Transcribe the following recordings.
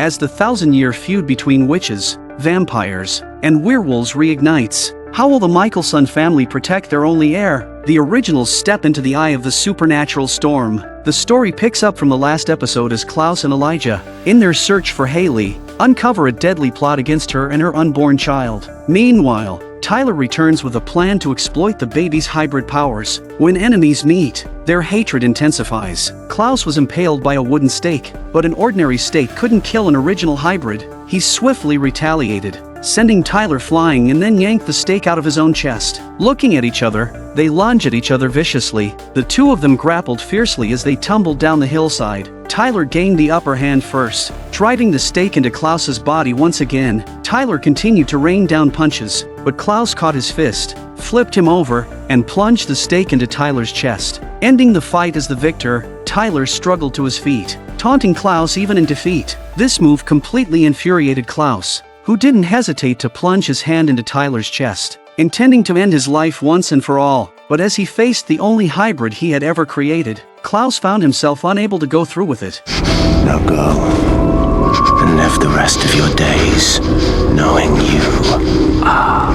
as the thousand-year feud between witches, vampires, and werewolves reignites. How will the Mikaelson family protect their only heir? The originals step into the eye of the supernatural storm. The story picks up from the last episode as Klaus and Elijah, in their search for Haley, uncover a deadly plot against her and her unborn child. Meanwhile, Tyler returns with a plan to exploit the baby's hybrid powers. When enemies meet, their hatred intensifies. Klaus was impaled by a wooden stake, but an ordinary stake couldn't kill an original hybrid. He swiftly retaliated, sending Tyler flying and then yanked the stake out of his own chest. Looking at each other, they lunge at each other viciously. The two of them grappled fiercely as they tumbled down the hillside. Tyler gained the upper hand first, driving the stake into Klaus's body once again. Tyler continued to rain down punches, but Klaus caught his fist, flipped him over, and plunged the stake into Tyler's chest. Ending the fight as the victor, Tyler struggled to his feet, taunting Klaus even in defeat. This move completely infuriated Klaus, who didn't hesitate to plunge his hand into Tyler's chest, intending to end his life once and for all. But as he faced the only hybrid he had ever created, Klaus found himself unable to go through with it. Now go, and live the rest of your days knowing you are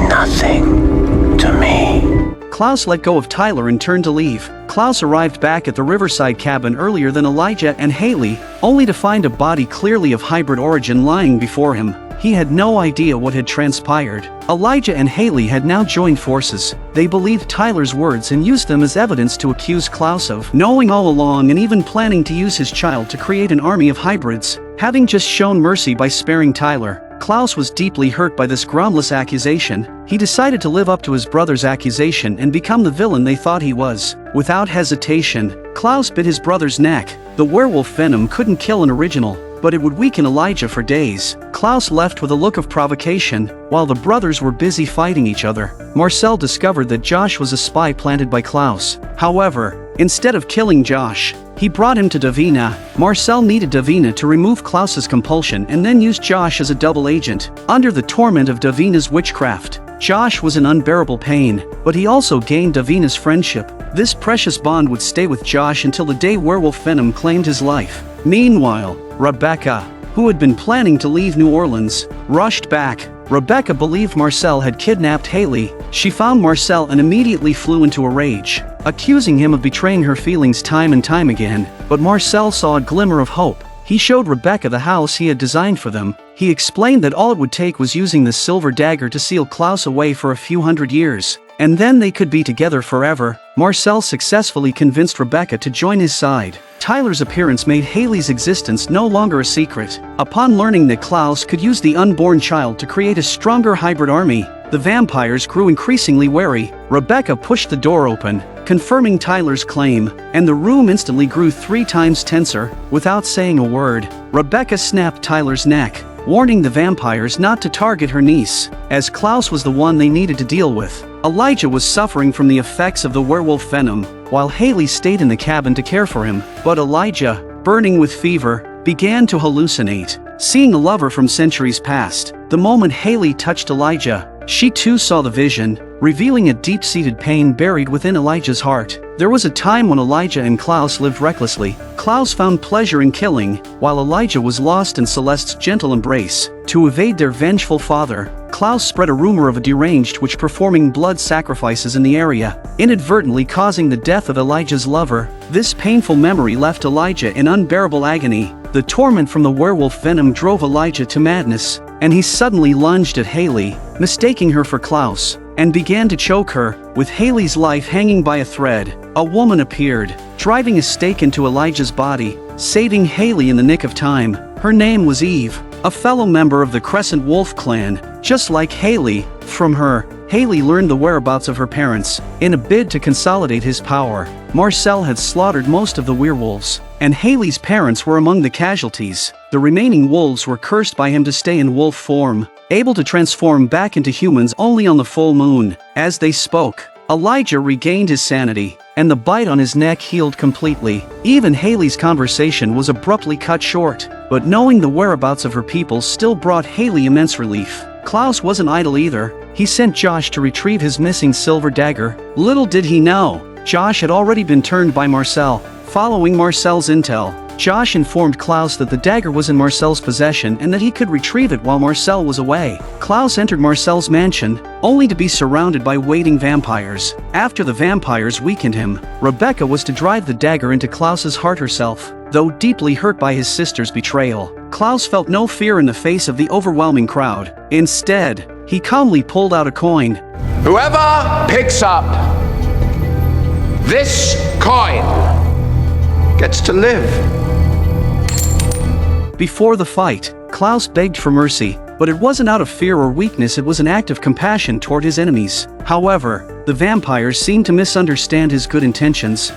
nothing to me. Klaus let go of Tyler and turned to leave. Klaus arrived back at the riverside cabin earlier than Elijah and Haley, only to find a body clearly of hybrid origin lying before him. He had no idea what had transpired. Elijah and Haley had now joined forces. They believed Tyler's words and used them as evidence to accuse Klaus of knowing all along and even planning to use his child to create an army of hybrids. Having just shown mercy by sparing Tyler, Klaus was deeply hurt by this groundless accusation. He decided to live up to his brother's accusation and become the villain they thought he was. Without hesitation, Klaus bit his brother's neck. The werewolf venom couldn't kill an original, but it would weaken Elijah for days. Klaus left with a look of provocation, while the brothers were busy fighting each other. Marcel discovered that Josh was a spy planted by Klaus. However, instead of killing Josh, he brought him to Davina. Marcel needed Davina to remove Klaus's compulsion and then used Josh as a double agent. Under the torment of Davina's witchcraft, Josh was in unbearable pain, but he also gained Davina's friendship. This precious bond would stay with Josh until the day werewolf venom claimed his life. Meanwhile, Rebecca, who had been planning to leave New Orleans, rushed back. Rebecca believed Marcel had kidnapped Haley. She found Marcel and immediately flew into a rage, accusing him of betraying her feelings time and time again. But Marcel saw a glimmer of hope. He showed Rebecca the house he had designed for them. He explained that all it would take was using the silver dagger to seal Klaus away for a few hundred years, and then they could be together forever. Marcel successfully convinced Rebecca to join his side. Tyler's appearance made Haley's existence no longer a secret. Upon learning that Klaus could use the unborn child to create a stronger hybrid army, the vampires grew increasingly wary. Rebecca pushed the door open, confirming Tyler's claim, and the room instantly grew 3 times tenser. Without saying a word, Rebecca snapped Tyler's neck, warning the vampires not to target her niece, as Klaus was the one they needed to deal with. Elijah was suffering from the effects of the werewolf venom, while Haley stayed in the cabin to care for him. But Elijah, burning with fever, began to hallucinate, seeing a lover from centuries past. The moment Haley touched Elijah, she too saw the vision, revealing a deep-seated pain buried within Elijah's heart. There was a time when Elijah and Klaus lived recklessly. Klaus found pleasure in killing, while Elijah was lost in Celeste's gentle embrace. To evade their vengeful father, Klaus spread a rumor of a deranged witch performing blood sacrifices in the area, inadvertently causing the death of Elijah's lover. This painful memory left Elijah in unbearable agony. The torment from the werewolf venom drove Elijah to madness, and he suddenly lunged at Haley, mistaking her for Klaus, and began to choke her. With Haley's life hanging by a thread, a woman appeared, driving a stake into Elijah's body, saving Haley in the nick of time. Her name was Eve, a fellow member of the Crescent Wolf clan. Just like Haley, from her, Haley learned the whereabouts of her parents. In a bid to consolidate his power, Marcel had slaughtered most of the werewolves, and Haley's parents were among the casualties. The remaining wolves were cursed by him to stay in wolf form, able to transform back into humans only on the full moon. As they spoke, Elijah regained his sanity, and the bite on his neck healed completely. Even Haley's conversation was abruptly cut short, but knowing the whereabouts of her people still brought Haley immense relief. Klaus wasn't idle either. He sent Josh to retrieve his missing silver dagger. Little did he know, Josh had already been turned by Marcel. Following Marcel's intel, Josh informed Klaus that the dagger was in Marcel's possession and that he could retrieve it while Marcel was away. Klaus entered Marcel's mansion, only to be surrounded by waiting vampires. After the vampires weakened him, Rebecca was to drive the dagger into Klaus's heart herself. Though deeply hurt by his sister's betrayal, Klaus felt no fear in the face of the overwhelming crowd. Instead, he calmly pulled out a coin. Whoever picks up this coin gets to live. Before the fight, Klaus begged for mercy, but it wasn't out of fear or weakness, it was an act of compassion toward his enemies. However, the vampires seemed to misunderstand his good intentions.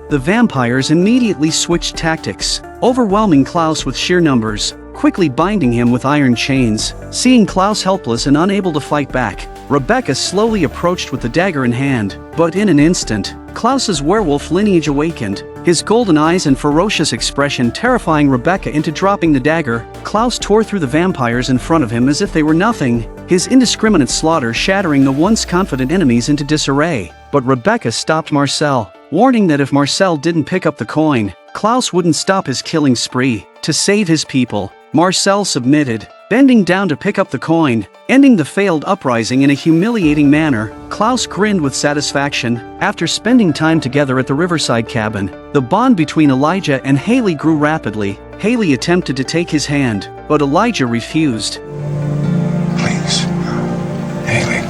The vampires immediately switched tactics, overwhelming Klaus with sheer numbers, quickly binding him with iron chains. Seeing Klaus helpless and unable to fight back, Rebecca slowly approached with the dagger in hand, but in an instant, Klaus's werewolf lineage awakened, his golden eyes and ferocious expression terrifying Rebecca into dropping the dagger. Klaus tore through the vampires in front of him as if they were nothing, his indiscriminate slaughter shattering the once confident enemies into disarray. But Rebecca stopped Marcel, warning that if Marcel didn't pick up the coin, Klaus wouldn't stop his killing spree. To save his people, Marcel submitted, bending down to pick up the coin, ending the failed uprising in a humiliating manner. Klaus grinned with satisfaction. After spending time together at the riverside cabin, the bond between Elijah and Haley grew rapidly. Haley attempted to take his hand, but Elijah refused. Please, Haley.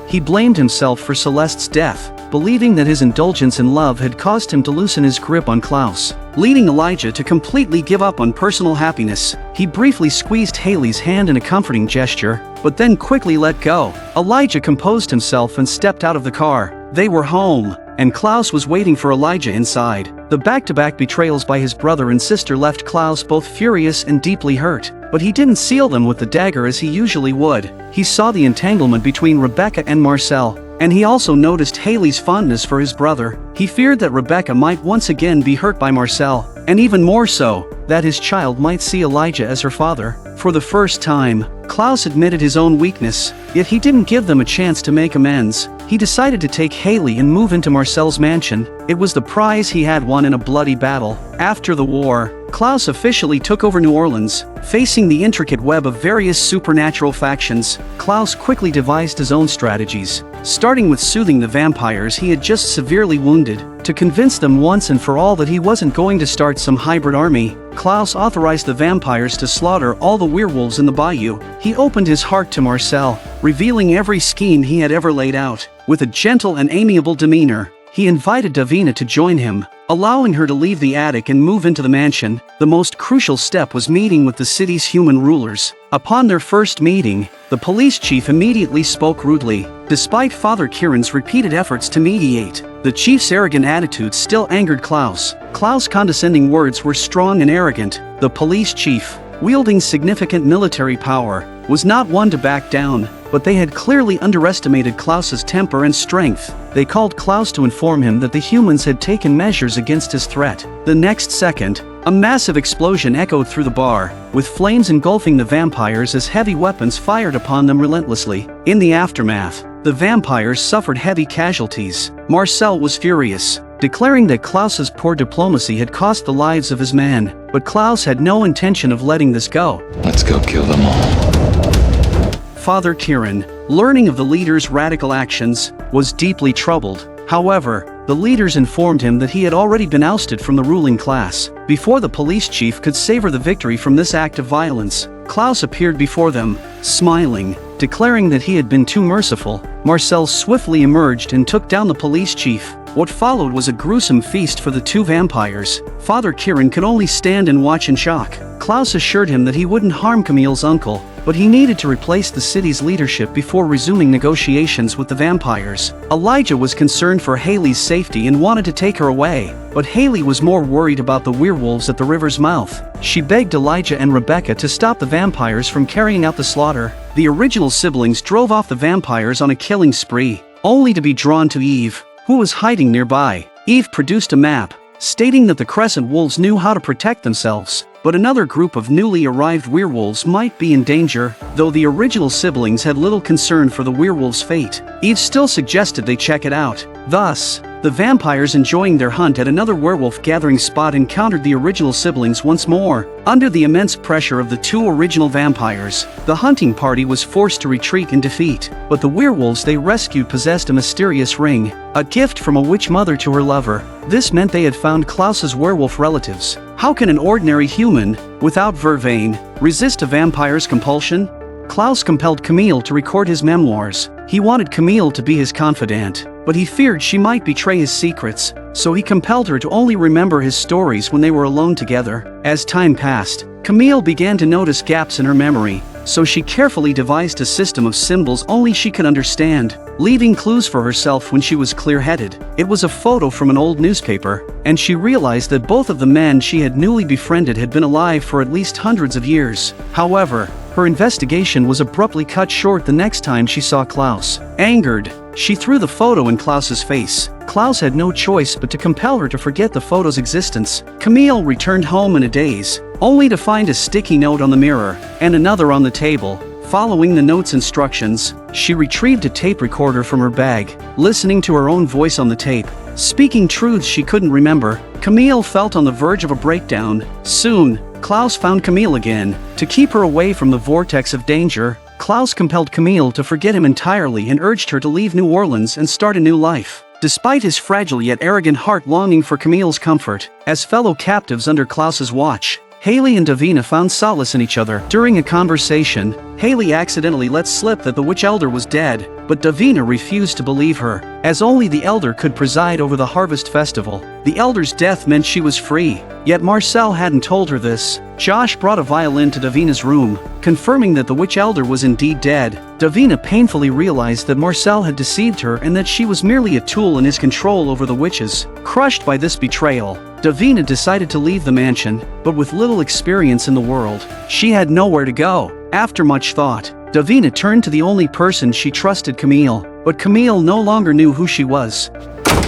He blamed himself for Celeste's death, believing that his indulgence in love had caused him to loosen his grip on Klaus, leading Elijah to completely give up on personal happiness. He briefly squeezed Haley's hand in a comforting gesture, but then quickly let go. Elijah composed himself and stepped out of the car. They were home, and Klaus was waiting for Elijah inside. The back-to-back betrayals by his brother and sister left Klaus both furious and deeply hurt, but he didn't seal them with the dagger as he usually would. He saw the entanglement between Rebecca and Marcel, and he also noticed Haley's fondness for his brother. He feared that Rebecca might once again be hurt by Marcel, and even more so, that his child might see Elijah as her father. For the first time, Klaus admitted his own weakness, yet he didn't give them a chance to make amends. He decided to take Haley and move into Marcel's mansion. It was the prize he had won in a bloody battle. After the war, Klaus officially took over New Orleans. Facing the intricate web of various supernatural factions, Klaus quickly devised his own strategies, starting with soothing the vampires he had just severely wounded. To convince them once and for all that he wasn't going to start some hybrid army, Klaus authorized the vampires to slaughter all the werewolves in the bayou. He opened his heart to Marcel, revealing every scheme he had ever laid out. With a gentle and amiable demeanor, he invited Davina to join him, allowing her to leave the attic and move into the mansion. The most crucial step was meeting with the city's human rulers. Upon their first meeting, the police chief immediately spoke rudely. Despite Father Kieran's repeated efforts to mediate, the chief's arrogant attitude still angered Klaus. Klaus' condescending words were strong and arrogant. The police chief, wielding significant military power, was not one to back down, but they had clearly underestimated Klaus's temper and strength. They called Klaus to inform him that the humans had taken measures against his threat. The next second, a massive explosion echoed through the bar, with flames engulfing the vampires as heavy weapons fired upon them relentlessly. In the aftermath, the vampires suffered heavy casualties. Marcel was furious, declaring that Klaus's poor diplomacy had cost the lives of his men, but Klaus had no intention of letting this go. Let's go kill them all. Father Kieran, learning of the leader's radical actions, was deeply troubled. However, the leaders informed him that he had already been ousted from the ruling class. Before the police chief could savor the victory from this act of violence, Klaus appeared before them, smiling, declaring that he had been too merciful. Marcel swiftly emerged and took down the police chief. What followed was a gruesome feast for the two vampires. Father Kieran could only stand and watch in shock. Klaus assured him that he wouldn't harm Camille's uncle, but he needed to replace the city's leadership before resuming negotiations with the vampires. Elijah was concerned for Haley's safety and wanted to take her away, but Haley was more worried about the werewolves at the river's mouth. She begged Elijah and Rebecca to stop the vampires from carrying out the slaughter. The original siblings drove off the vampires on a killing spree, only to be drawn to Eve, who was hiding nearby. Eve produced a map, stating that the Crescent Wolves knew how to protect themselves. but another group of newly arrived werewolves might be in danger, though the original siblings had little concern for the werewolves' fate. Eve still suggested they check it out. Thus, the vampires enjoying their hunt at another werewolf gathering spot encountered the original siblings once more. Under the immense pressure of the two original vampires, the hunting party was forced to retreat in defeat, but the werewolves they rescued possessed a mysterious ring, a gift from a witch mother to her lover. This meant they had found Klaus's werewolf relatives. How can an ordinary human, without vervain, resist a vampire's compulsion? Klaus compelled Camille to record his memoirs. He wanted Camille to be his confidant, but he feared she might betray his secrets, so he compelled her to only remember his stories when they were alone together. As time passed, Camille began to notice gaps in her memory, so she carefully devised a system of symbols only she could understand, leaving clues for herself when she was clear-headed. It was a photo from an old newspaper, and she realized that both of the men she had newly befriended had been alive for at least hundreds of years. However, her investigation was abruptly cut short the next time she saw Klaus. Angered, she threw the photo in Klaus's face. Klaus had no choice but to compel her to forget the photo's existence. Camille returned home in a daze, only to find a sticky note on the mirror, and another on the table. Following the note's instructions, she retrieved a tape recorder from her bag, listening to her own voice on the tape, speaking truths she couldn't remember. Camille felt on the verge of a breakdown. Soon, Klaus found Camille again. To keep her away from the vortex of danger, Klaus compelled Camille to forget him entirely and urged her to leave New Orleans and start a new life. Despite his fragile yet arrogant heart longing for Camille's comfort, as fellow captives under Klaus's watch, Haley and Davina found solace in each other. During a conversation, Haley accidentally let slip that the witch elder was dead, but Davina refused to believe her, as only the elder could preside over the harvest festival. The elder's death meant she was free, yet Marcel hadn't told her this. Josh brought a violin to Davina's room, confirming that the witch elder was indeed dead. Davina painfully realized that Marcel had deceived her and that she was merely a tool in his control over the witches. Crushed by this betrayal, Davina decided to leave the mansion, but with little experience in the world, she had nowhere to go. After much thought, Davina turned to the only person she trusted, Camille, but Camille no longer knew who she was.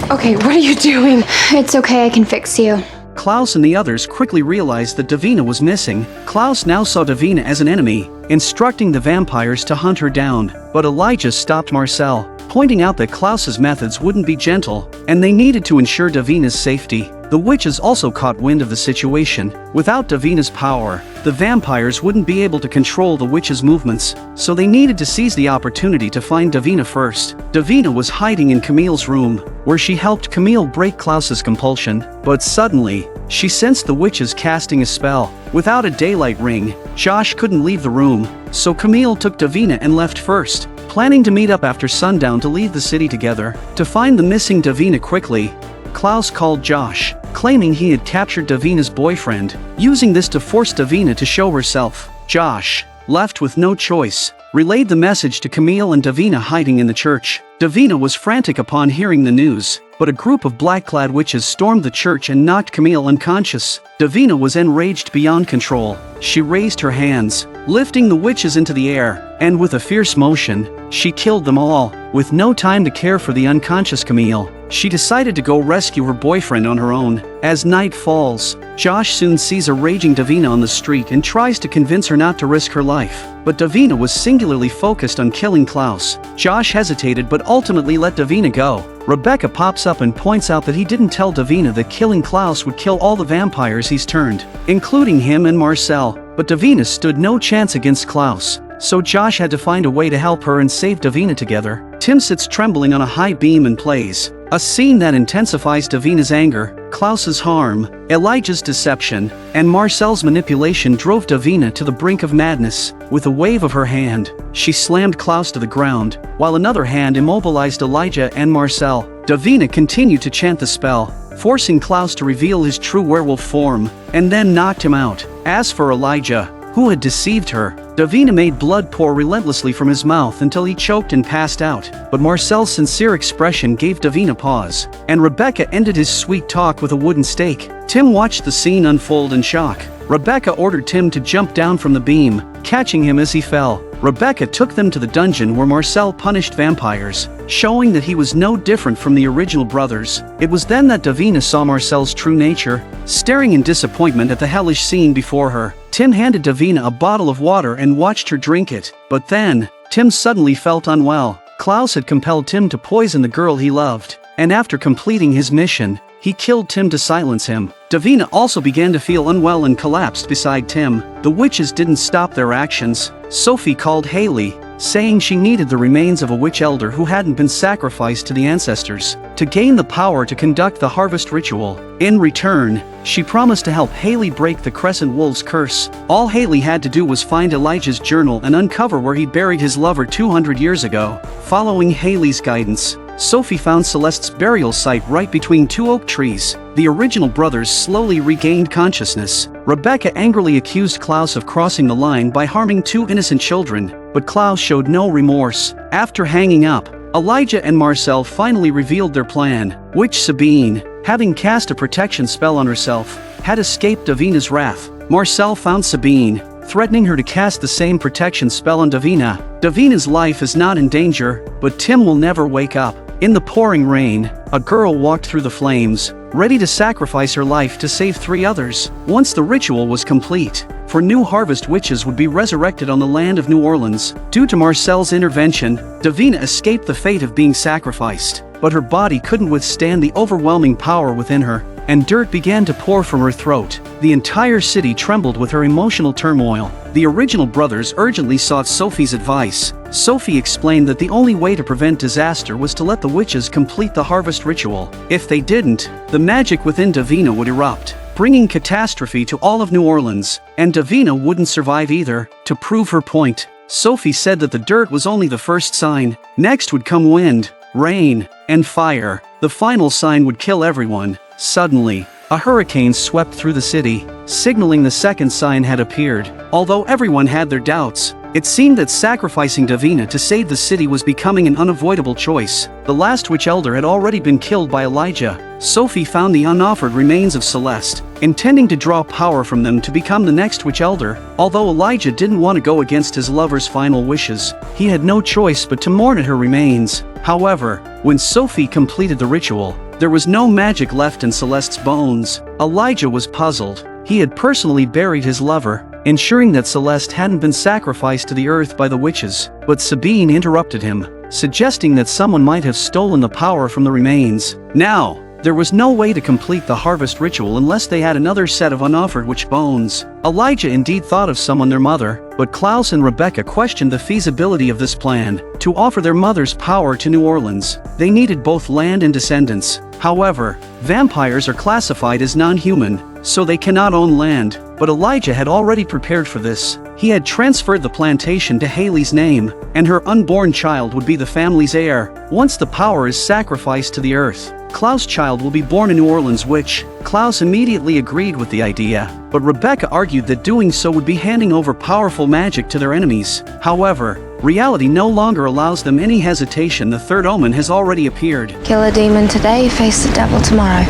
Okay, what are you doing? It's okay, I can fix you. Klaus and the others quickly realized that Davina was missing. Klaus now saw Davina as an enemy, instructing the vampires to hunt her down, but Elijah stopped Marcel, pointing out that Klaus's methods wouldn't be gentle, and they needed to ensure Davina's safety. The witches also caught wind of the situation. Without Davina's power, the vampires wouldn't be able to control the witches' movements, so they needed to seize the opportunity to find Davina first. Davina was hiding in Camille's room, where she helped Camille break Klaus's compulsion, but suddenly, she sensed the witches casting a spell. Without a daylight ring, Josh couldn't leave the room, so Camille took Davina and left first, planning to meet up after sundown to leave the city together. To find the missing Davina quickly, Klaus called Josh, claiming he had captured Davina's boyfriend, using this to force Davina to show herself. Josh, left with no choice, relayed the message to Camille and Davina hiding in the church. Davina was frantic upon hearing the news, but a group of black-clad witches stormed the church and knocked Camille unconscious. Davina was enraged beyond control. She raised her hands, lifting the witches into the air, and with a fierce motion, she killed them all. With no time to care for the unconscious Camille, she decided to go rescue her boyfriend on her own. As night falls, Josh soon sees a raging Davina on the street and tries to convince her not to risk her life. But Davina was singularly focused on killing Klaus. Josh hesitated but ultimately let Davina go. Rebecca pops up and points out that he didn't tell Davina that killing Klaus would kill all the vampires he's turned, including him and Marcel. But Davina stood no chance against Klaus, so Josh had to find a way to help her and save Davina together. Tim sits trembling on a high beam and plays, a scene that intensifies Davina's anger. Klaus's harm, Elijah's deception, and Marcel's manipulation drove Davina to the brink of madness. With a wave of her hand, she slammed Klaus to the ground, while another hand immobilized Elijah and Marcel. Davina continued to chant the spell, forcing Klaus to reveal his true werewolf form, and then knocked him out. As for Elijah, who had deceived her, Davina made blood pour relentlessly from his mouth until he choked and passed out. But Marcel's sincere expression gave Davina pause, and Rebecca ended his sweet talk with a wooden stake. Tim watched the scene unfold in shock. Rebecca ordered Tim to jump down from the beam, catching him as he fell. Rebecca took them to the dungeon where Marcel punished vampires, showing that he was no different from the original brothers. It was then that Davina saw Marcel's true nature, staring in disappointment at the hellish scene before her. Tim handed Davina a bottle of water and watched her drink it. But then, Tim suddenly felt unwell. Klaus had compelled Tim to poison the girl he loved, and after completing his mission, he killed Tim to silence him. Davina also began to feel unwell and collapsed beside Tim. The witches didn't stop their actions. Sophie called Haley, saying she needed the remains of a witch elder who hadn't been sacrificed to the ancestors to gain the power to conduct the harvest ritual. In return, she promised to help Haley break the Crescent Wolves' curse. All Haley had to do was find Elijah's journal and uncover where he'd buried his lover 200 years ago. Following Haley's guidance, Sophie found Celeste's burial site right between two oak trees. The original brothers slowly regained consciousness. Rebecca angrily accused Klaus of crossing the line by harming two innocent children, but Klaus showed no remorse. After hanging up, Elijah and Marcel finally revealed their plan. Witch Sabine, having cast a protection spell on herself, had escaped Davina's wrath. Marcel found Sabine, threatening her to cast the same protection spell on Davina. Davina's life is not in danger, but Tim will never wake up. In the pouring rain, a girl walked through the flames, ready to sacrifice her life to save 3 others. Once the ritual was complete, 4 new harvest witches would be resurrected on the land of New Orleans. Due to Marcel's intervention, Davina escaped the fate of being sacrificed, but her body couldn't withstand the overwhelming power within her, and dirt began to pour from her throat. The entire city trembled with her emotional turmoil. The original brothers urgently sought Sophie's advice. Sophie explained that the only way to prevent disaster was to let the witches complete the harvest ritual. If they didn't, the magic within Davina would erupt, bringing catastrophe to all of New Orleans, and Davina wouldn't survive either. To prove her point, Sophie said that the dirt was only the first sign. Next would come wind, rain, and fire. The final sign would kill everyone. Suddenly, a hurricane swept through the city, signaling the second sign had appeared. Although everyone had their doubts, it seemed that sacrificing Davina to save the city was becoming an unavoidable choice. The last witch elder had already been killed by Elijah. Sophie found the unoffered remains of Celeste, intending to draw power from them to become the next witch elder. Although Elijah didn't want to go against his lover's final wishes, he had no choice but to mourn at her remains. However, when Sophie completed the ritual, there was no magic left in Celeste's bones. Elijah was puzzled. He had personally buried his lover, ensuring that Celeste hadn't been sacrificed to the earth by the witches. But Sabine interrupted him, suggesting that someone might have stolen the power from the remains. Now, there was no way to complete the harvest ritual unless they had another set of unoffered witch bones. Elijah indeed thought of someone, their mother, but Klaus and Rebecca questioned the feasibility of this plan. To offer their mother's power to New Orleans, they needed both land and descendants. However, vampires are classified as non-human, so they cannot own land, but Elijah had already prepared for this. He had transferred the plantation to Haley's name, and her unborn child would be the family's heir. Once the power is sacrificed to the earth, Klaus' child will be born a New Orleans witch. Klaus immediately agreed with the idea, but Rebecca argued that doing so would be handing over powerful magic to their enemies. However, reality no longer allows them any hesitation. The third omen has already appeared. Kill a demon today, face the devil tomorrow.